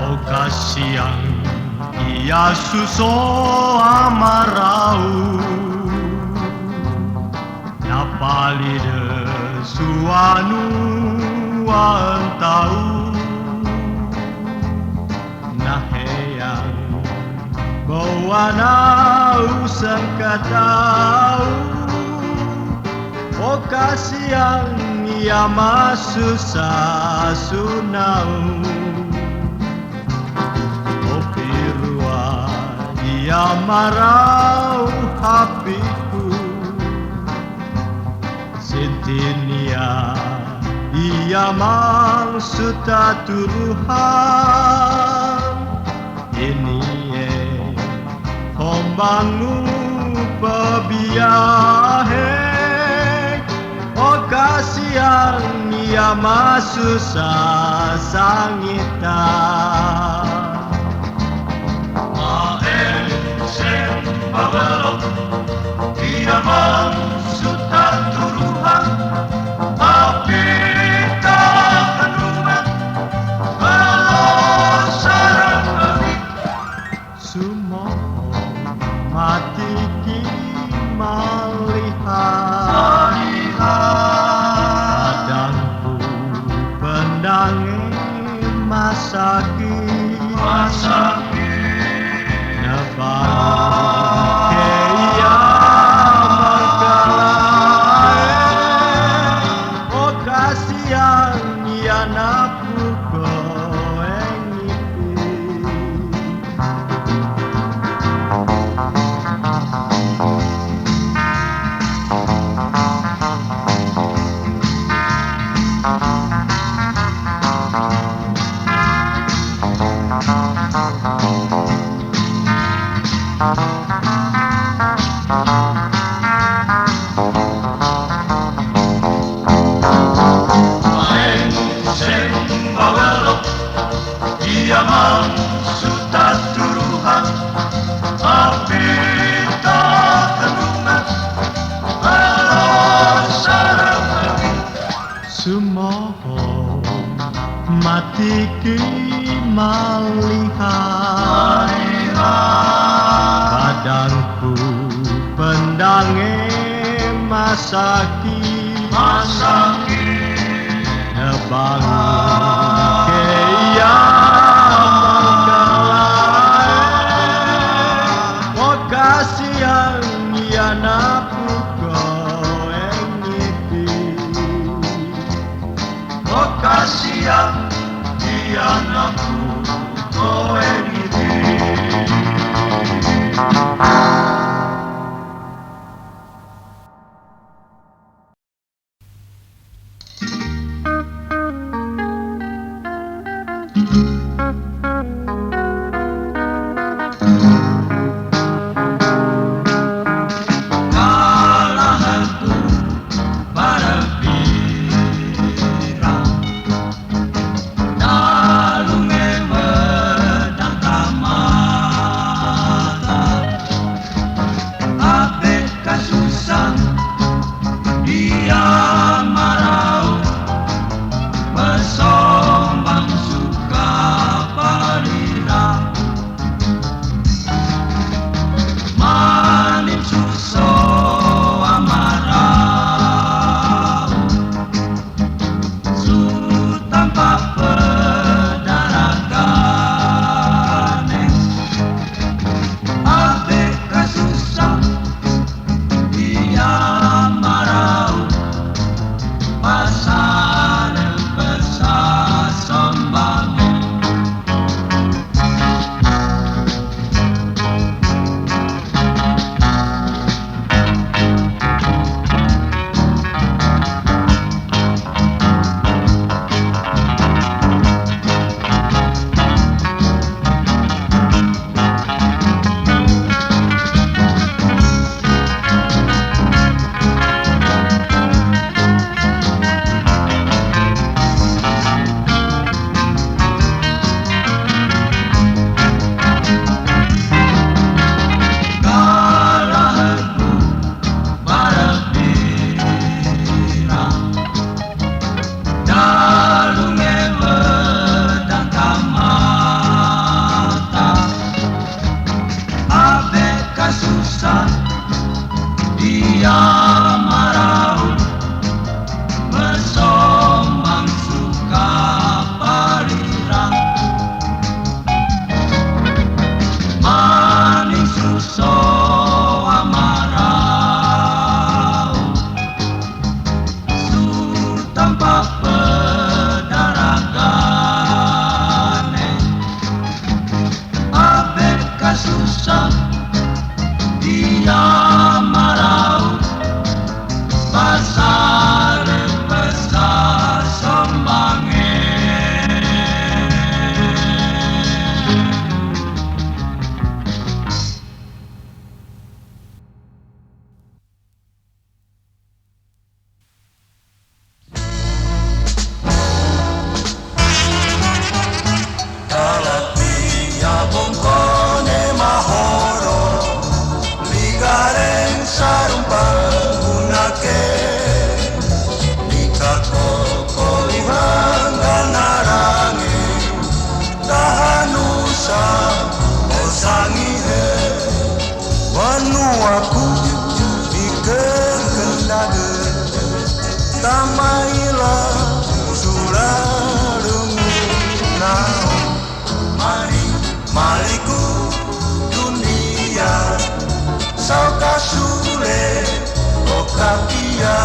Okasi yang ia suso amarau napalide suanu antau naheyang bawanau sangkatau okasi yang ia masusa sunau ia marau hapiku Sintinia ia mangsuta turuhan ini kombangu pebiahe oh kasihan ia masusa sangita Pabelok, ia mangsuta turuhan, tapi tahan rumah, kalau sarang bagi sumoh mati ki malihat adangku pendange masaki nebang ia mangsuta turuhan, tapi tahan rumah, kalau sarang lagi sumoho mati ki malihat badanku pendange masaki nebang Kasihan dia naku kowe ngiti marau pasar besar sembange Aku dikendage tamailah sularunguna mariku dunia sauka sule okapia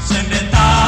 se inventar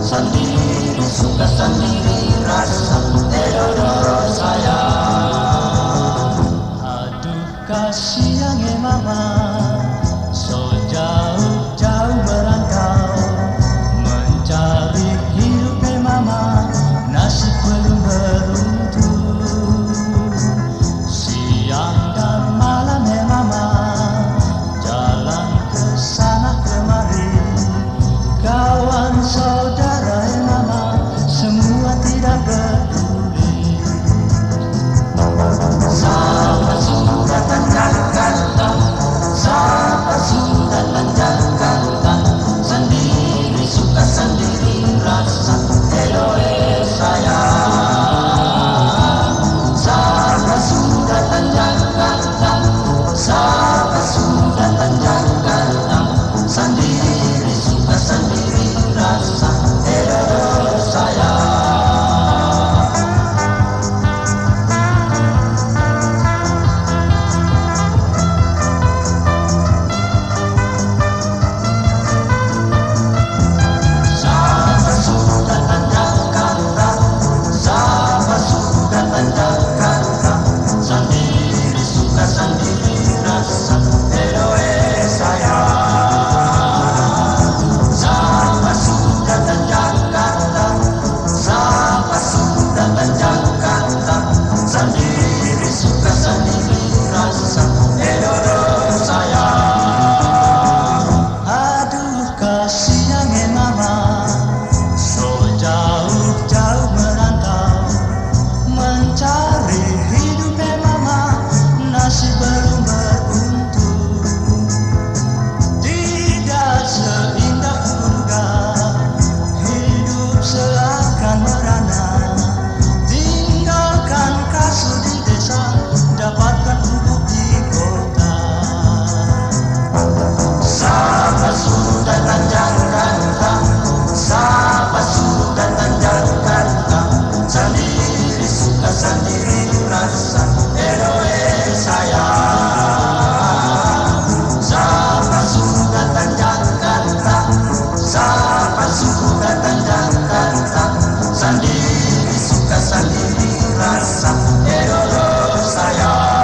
sendiri suka sendiri rasa edodo sayang. Aduh kasihannya mama, so jauh-jauh merantau mencari hidupnya mama, nasib belum beruntung. Siang dan malamnya mama jalan ke sana kemari, kawan saudara mama semua tidak peduli. Siapa sudah Jakarta, siapa sudah Jakarta, sendiri suka sendiri rasa edoe sayang. Siapa sudah Jakarta, siapa sudah Jakarta, sendiri suka sendiri rasa edoe sayang. Siapa sudah Jakarta, siapa sudah Jakarta, sendiri suka sendiri rasa edoe sayang. Siapa sudah Jakarta, siapa sudah Jakarta, sendiri suka sendiri rasa edoe sayang. Aduh kasihannya mama, so jauh-jauh merantau mencari hidupnya mama, nasib belum beruntung. Tidak seindah kuduga, hidup seakan merana, tinggalkan kasur di desa, dapatkan hidup di kota. Siapa sudah Jakarta, siapa sudah Jakarta, sendiri suka sendiri rasa edoe sayang. Siapa sudah Jakarta, siapa sudah Jakarta, sendiri suka sendiri rasa edoe sayang.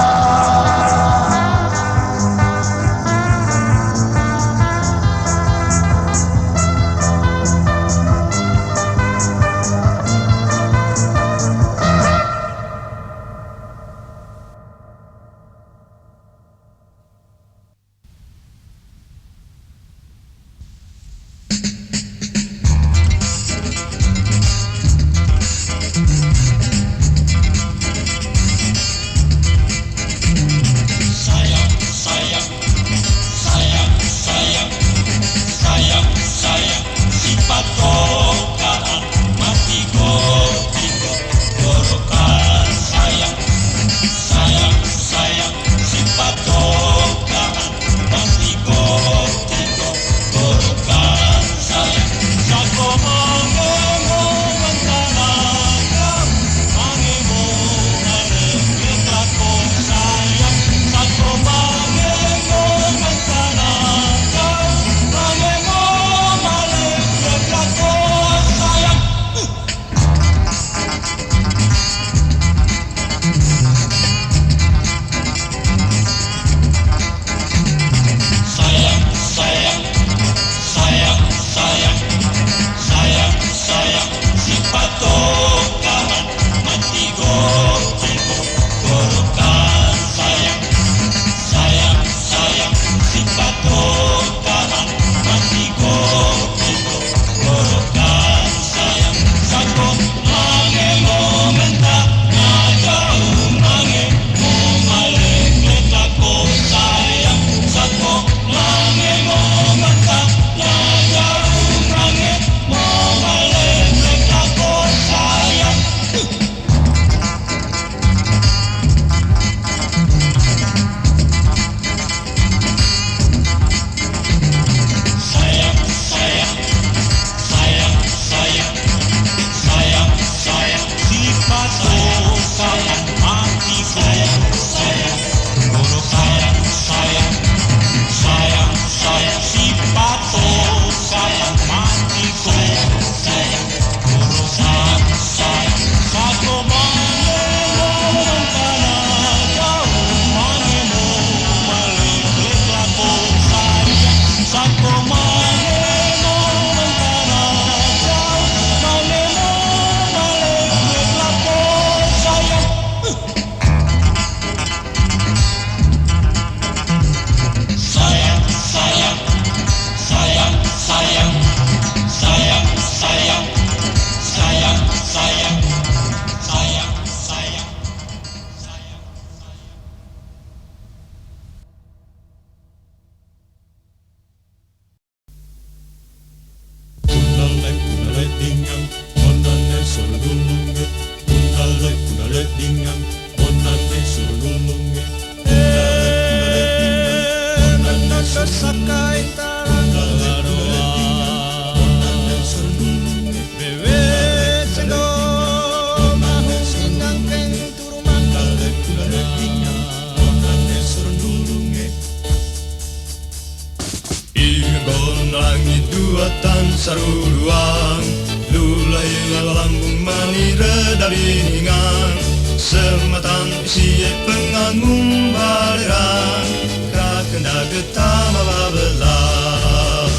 saruluang lulai lambung mani redalingan sematan isi pengangung balerang kakenda getama babelang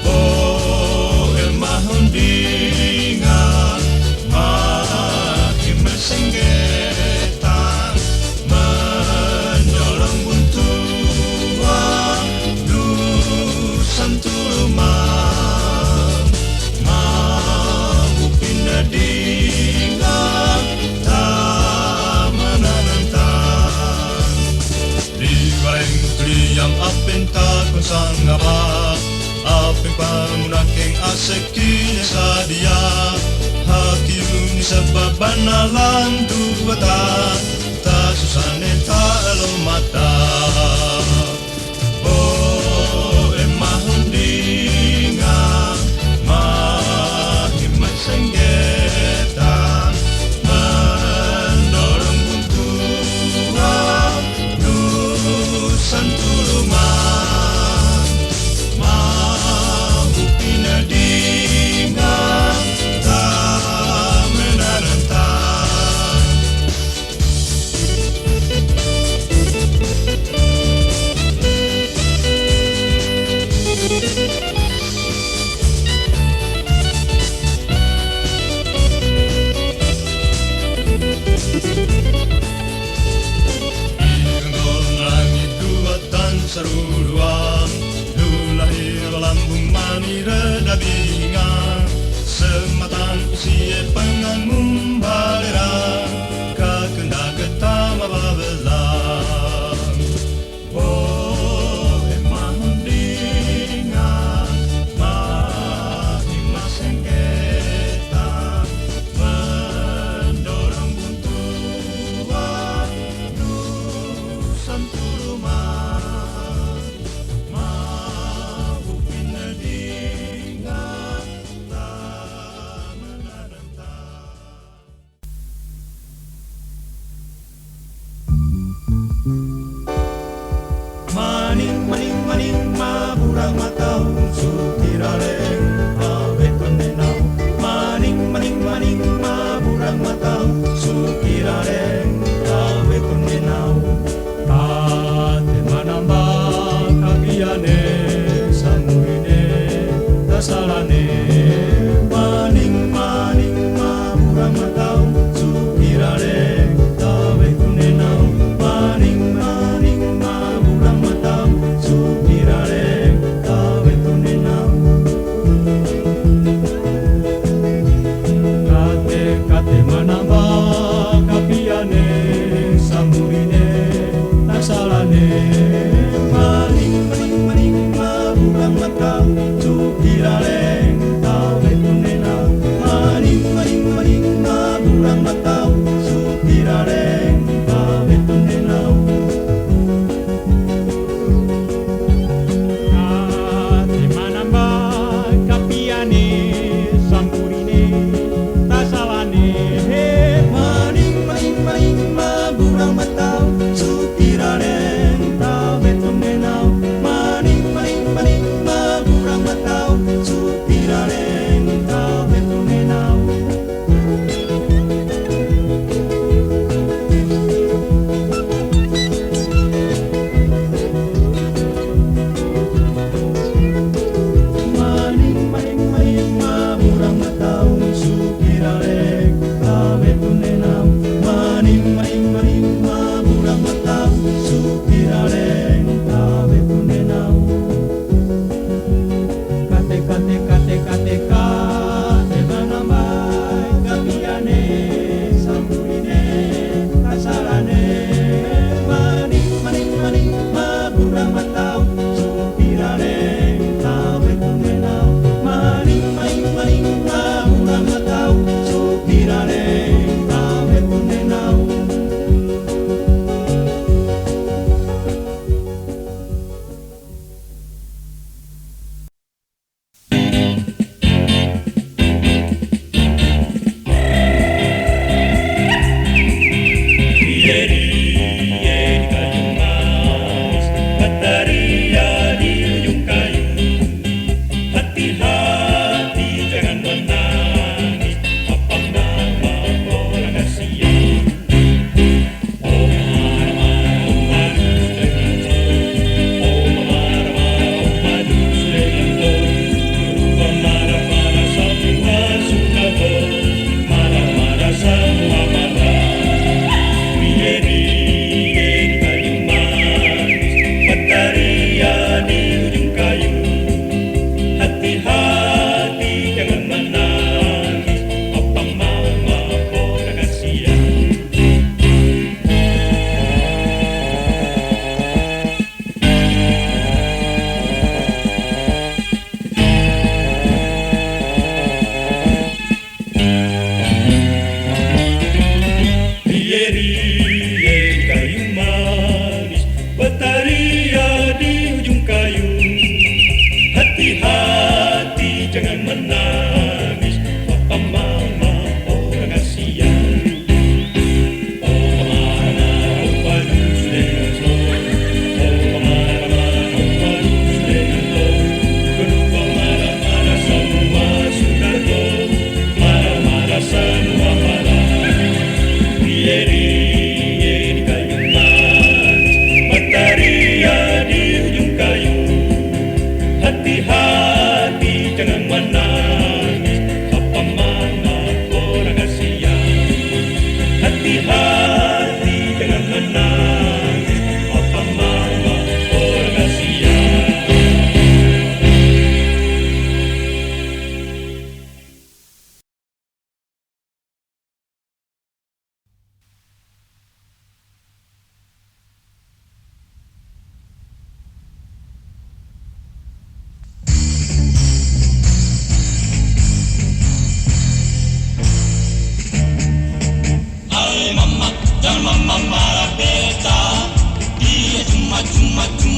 oh emahun dingan makin mersenggetan menyolong buntuan dusan tuluman mampu pindah dingan tak menantang liweng kliyam apen takun sangaba apen pamunakeng asekine sadia hakiuni sebab banalan duwata ta susane ta elomata oh emahun dingan makin mersenggetan mendorong buntuan dusan tuluman mampu pindah dingan tak menantang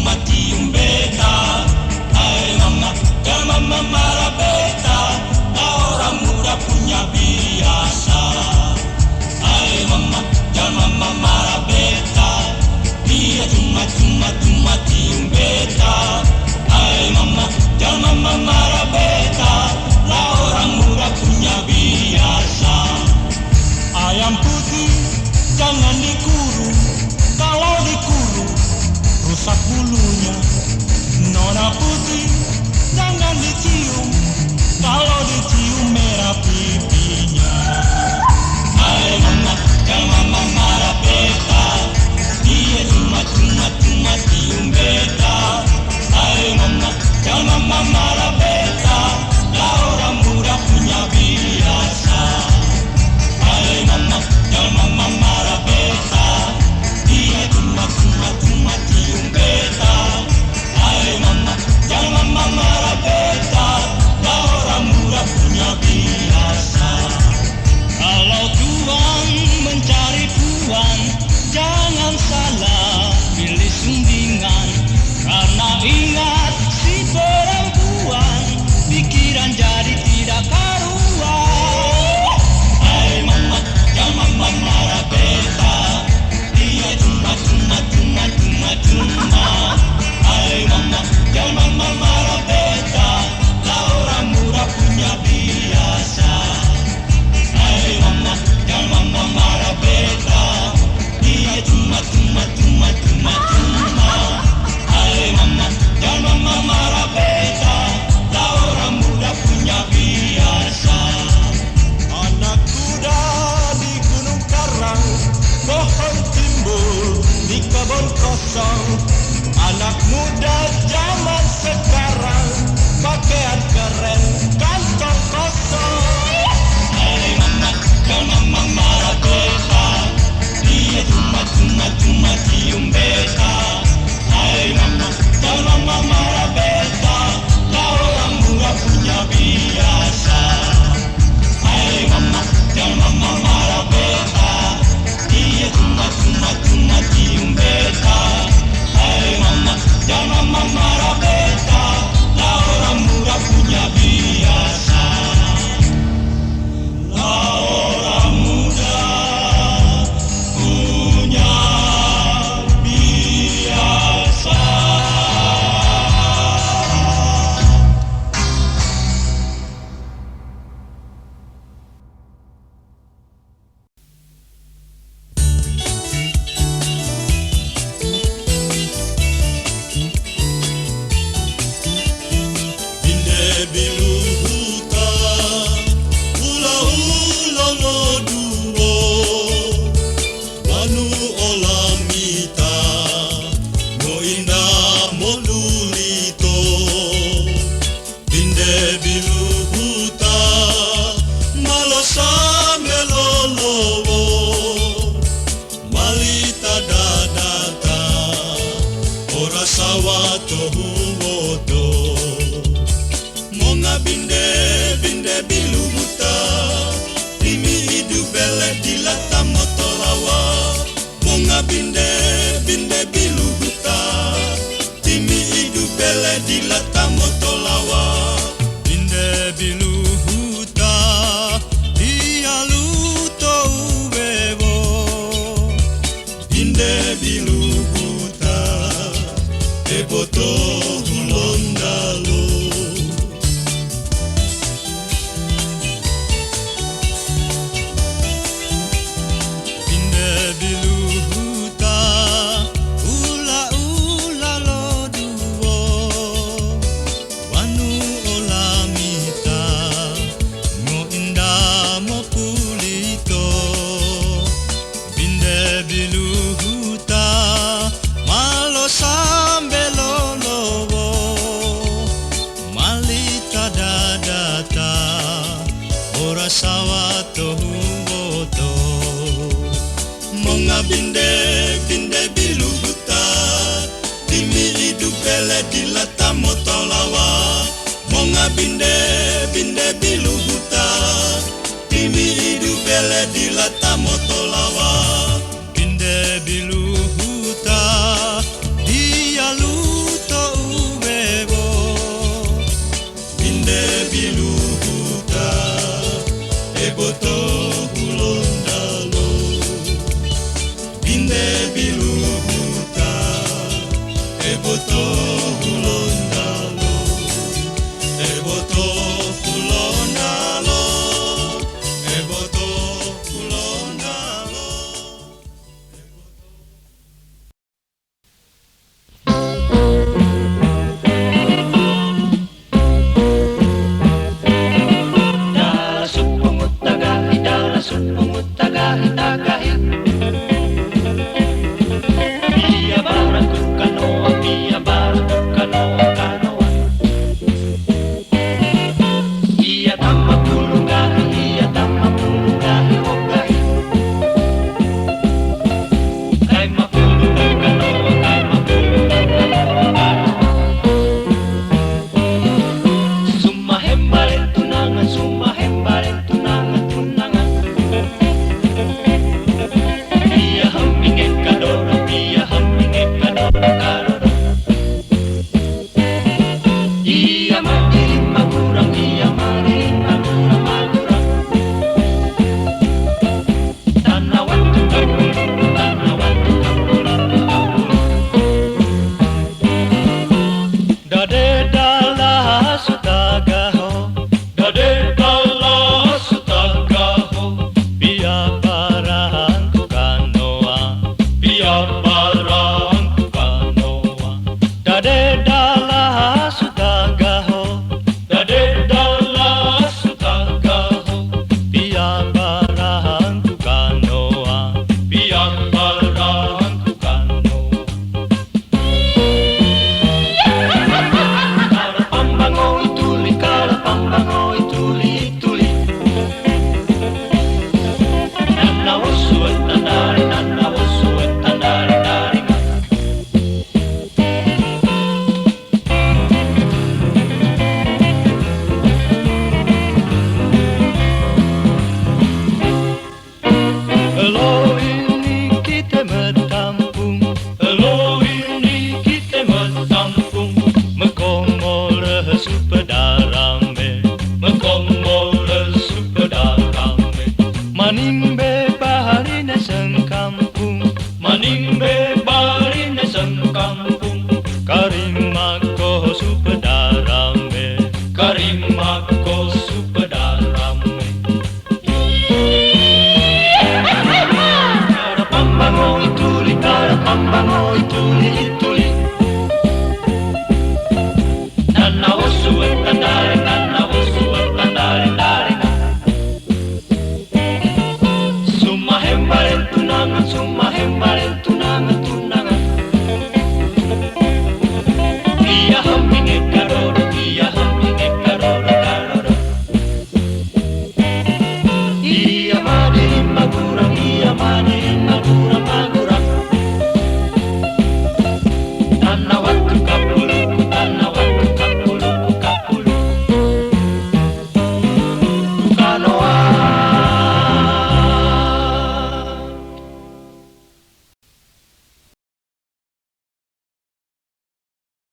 mati umbeta. Hai mama, jangan mama marah beta. Kau orang muda punya biasa. Hai mama, jangan mama marah beta. Dia cuma tium beta. Hai mama, jangan mama marah beta. Lah orang muda punya biasa. Ayam putih jangan dikurung, kalau dikurung rusak bulunya. Nona putih jangan dicium, kalau dicium merah pipinya. Hai mama, jangan mama marah beta. Dia cuma tium beta. Hai mama, jangan mama marah beta. Lah orang muda punya biasa. Hai mama, jangan mama marah beta. Dia cuma tium beta. Hai mama, jangan mama marah beta. Lah orang muda punya biasa. Kalau Tuhan mencari puan, jangan salah pilih sundingan. Karena ingat si perempuan, pikiran jadi tidak karuan. Hai mama, jangan mama marah beta. Dia cuma. Hai mama, jangan mama marah beta. Lah orang muda punya biasa. Hai mama, jangan mama marah beta. Dia cuma. Hai mama, jangan mama marah beta. Lah orang muda punya biasa. Anak kuda di gunung karang, pohon timbul di kebun kosong. Anak muda zaman sekarang, pakaian keren, kantong kosong. Hai mama, jangan mama marah beta. Dia cuma tium beta. Hai mama, jangan mama marah beta. Lah orang muda punya biasa. Hai mama, jangan mama marah beta. Dia cuma tium beta. Hai mama, jangan mama marah beta. Lah orang muda punya biasa. Lah orang muda punya biasa. Binde bilu huta, ula no duo, wanu olamita, no indah mo lulito. Binde bilu huta, malosa melolowo, malita dadata, ora sawa tohu wodo. Monga binde bilu buta, timi hidu bele dilata motolawa. Monga binde bilu buta, timi hidu bele dilata motolawa. Binde bilu buta, dia luto uwewo. Binde bilu buta, eboto hulondalo. Sawa tohu woto, monga binde bilu buta, timi hidu bele dilata motolawa. Monga binde bilu buta, timi hidu bele dilata motolawa.